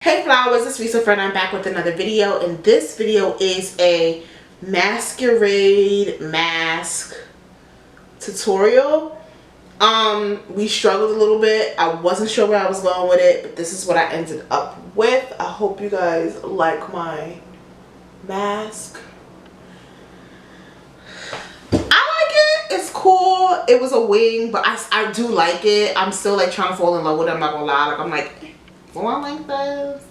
Hey flowers, it's Reese LaFleur and I'm back with another video, and this video is a Masquerade Mask tutorial. We struggled a little bit. I wasn't sure where I was going with it, but this is what I ended up with. I hope you guys like my mask. I like it. It's cool. It was a wing, but I do like it. I'm still like trying to fall in love with it. I'm not gonna lie. Like I'm like, do I like this?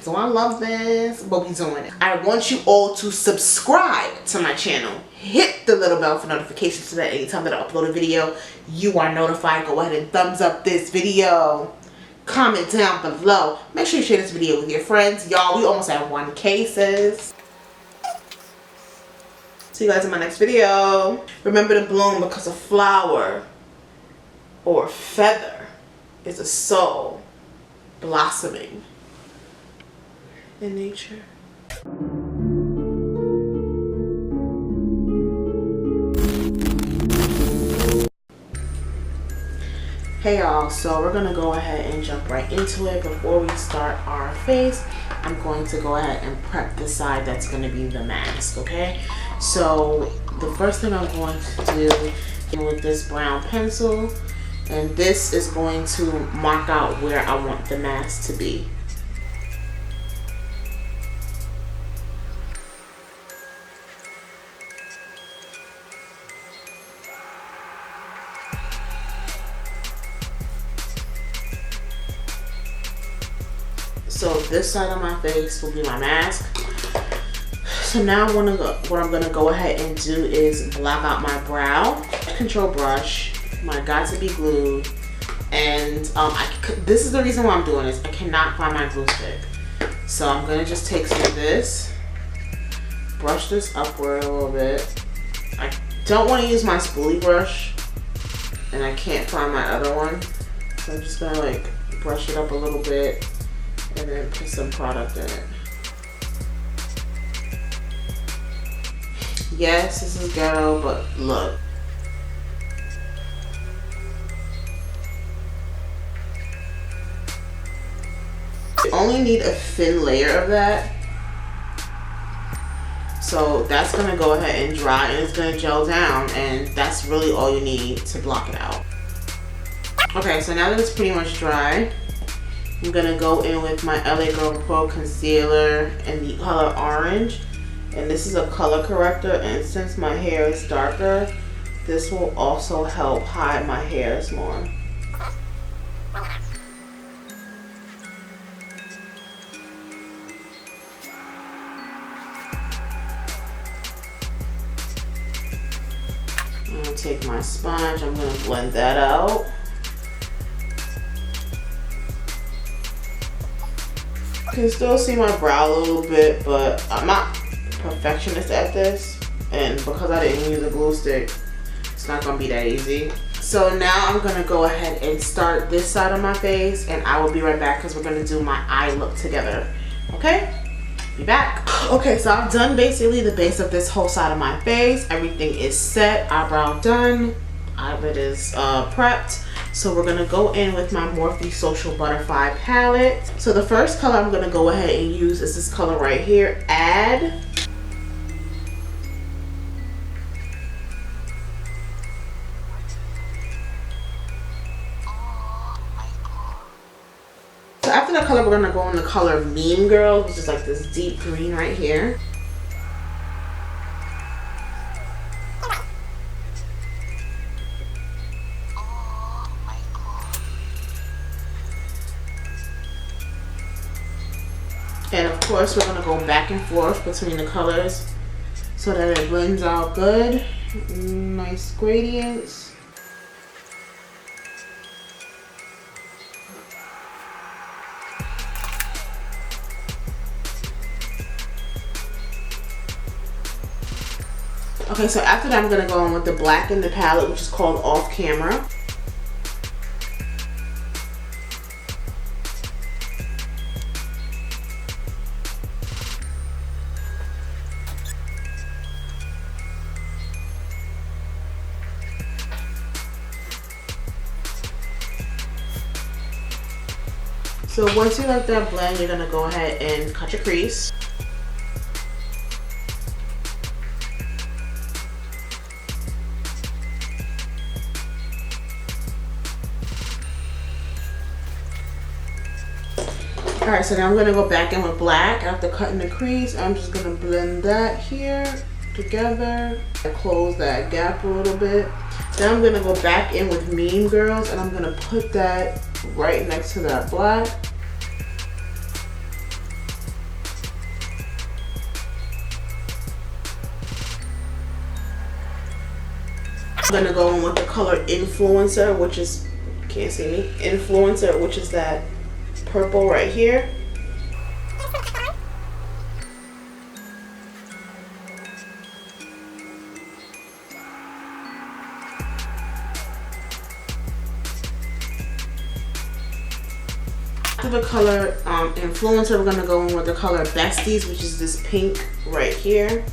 Do I love this? But we doing it. I want you all to subscribe to my channel. Hit the little bell for notifications so that anytime that I upload a video, you are notified. Go ahead and thumbs up this video. Comment down below. Make sure you share this video with your friends. Y'all, we almost at 1K, sis. See you guys in my next video. Remember to bloom, because a flower or feather is a soul blossoming in nature. Hey y'all, so we're gonna go ahead and jump right into it. Before we start our face, I'm going to go ahead and prep the side that's going to be the mask, okay? So the first thing I'm going to do with this brown pencil, and this is going to mark out where I want the mask to be. So this side of my face will be my mask. So now what I'm gonna go ahead and do is block out my brow. Control brush, my got to be glued, and this is the reason why I'm doing this. I cannot find my glue stick, so I'm gonna just take some of this, brush this upward a little bit. I don't want to use my spoolie brush, and I can't find my other one, so I'm just gonna like brush it up a little bit and then put some product in it. Yes, this is ghetto, but look. You only need a thin layer of that. So that's gonna go ahead and dry, and it's gonna gel down, and that's really all you need to block it out. Okay, so now that it's pretty much dry, I'm gonna go in with my LA Girl Pro Concealer in the color orange. And this is a color corrector, and since my hair is darker, this will also help hide my hairs more. I'm gonna take my sponge, I'm gonna blend that out. You can still see my brow a little bit, but I'm not perfectionist at this, and because I didn't use a glue stick, it's not gonna be that easy. So now I'm gonna go ahead and start this side of my face, and I will be right back because we're gonna do my eye look together. Okay, be back. Okay, so I've done basically the base of this whole side of my face. Everything is set, eyebrow done, eyelid is prepped. So we're gonna go in with my Morphe Social Butterfly palette. So the first color I'm gonna go ahead and use is this color right here, Add. So after that color, we're gonna go in the color Mean Girl, which is like this deep green right here. And of course, we're gonna go back and forth between the colors so that it blends out good. Nice gradients. Okay, so after that, I'm gonna go in with the black in the palette, which is called Off Camera. So once you let that blend, you're gonna go ahead and cut your crease. Alright, so now I'm gonna go back in with black. After cutting the crease, I'm just gonna blend that here together and close that gap a little bit. Then I'm gonna go back in with Mean Girls and I'm gonna put that right next to that black. I'm gonna go in with the color Influencer, which is, can't see me, Influencer, which is that purple right here. After the color Influencer, we're gonna go in with the color Besties, which is this pink right here.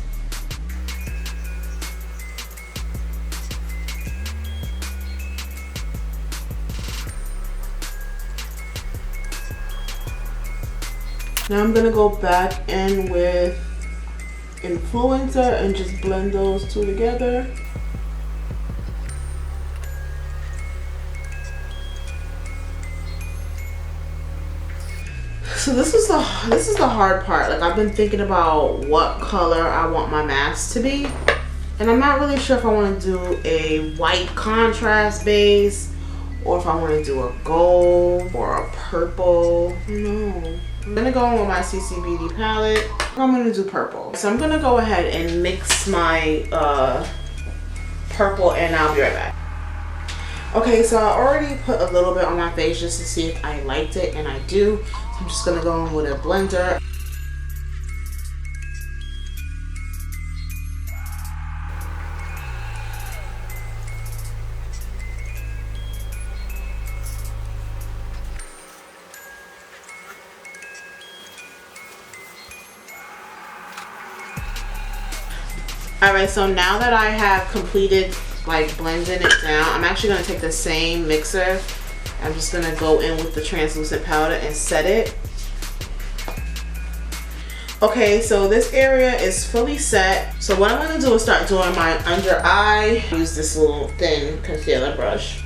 Now I'm gonna go back in with Influencer and just blend those two together. So this is the hard part. Like, I've been thinking about what color I want my mask to be, and I'm not really sure if I want to do a white contrast base or if I want to do a gold or a purple. No. I'm gonna go in with my CC Beauty palette. I'm gonna do purple. So I'm gonna go ahead and mix my purple and I'll be right back. Okay, so I already put a little bit on my face just to see if I liked it, and I do. So I'm just gonna go in with a blender. Alright, so now that I have completed like blending it down, I'm actually going to take the same mixer. I'm just going to go in with the translucent powder and set it. Okay, so this area is fully set. So what I'm going to do is start doing my under eye. Use this little thin concealer brush.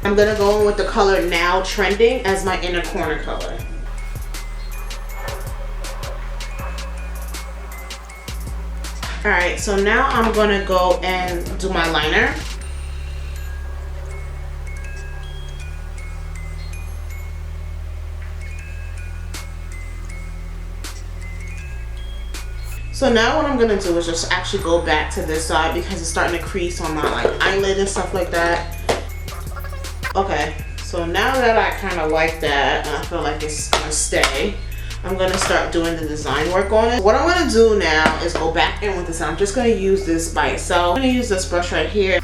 I'm going to go in with the color Now Trending as my inner corner color. Alright, so now I'm going to go and do my liner. So now what I'm going to do is just actually go back to this side because it's starting to crease on my like eyelid and stuff like that. Okay, so now that I kind of like that and I feel like it's gonna stay, I'm gonna start doing the design work on it. What I'm gonna do now is go back in with this. I'm just gonna use this by itself. I'm gonna use this brush right here.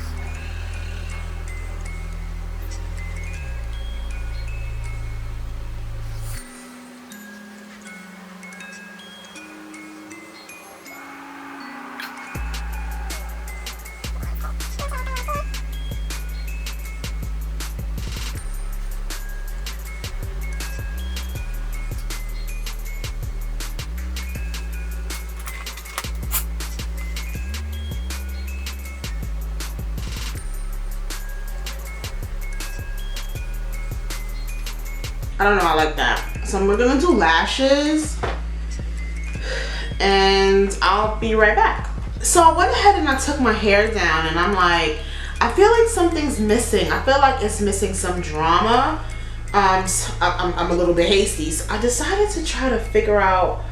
I don't know, I like that. So we're gonna do lashes and I'll be right back. So I went ahead and I took my hair down and I'm like, I feel like something's missing. I feel like it's missing some drama. I'm a little bit hasty. So I decided to try to figure out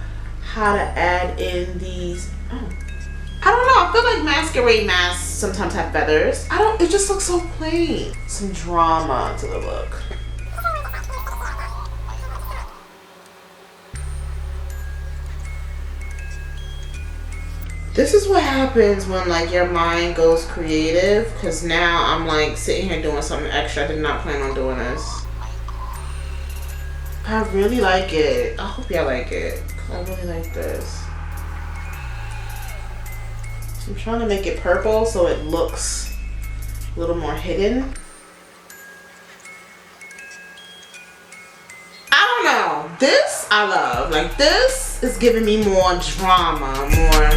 how to add in these, I don't know, I feel like masquerade masks sometimes have feathers. It just looks so plain. Some drama to the look. This is what happens when like your mind goes creative, because now I'm like sitting here doing something extra. I did not plan on doing this. I really like it. I hope y'all like it. I really like this. I'm trying to make it purple so it looks a little more hidden. I don't know. This I love. Like, this is giving me more drama, more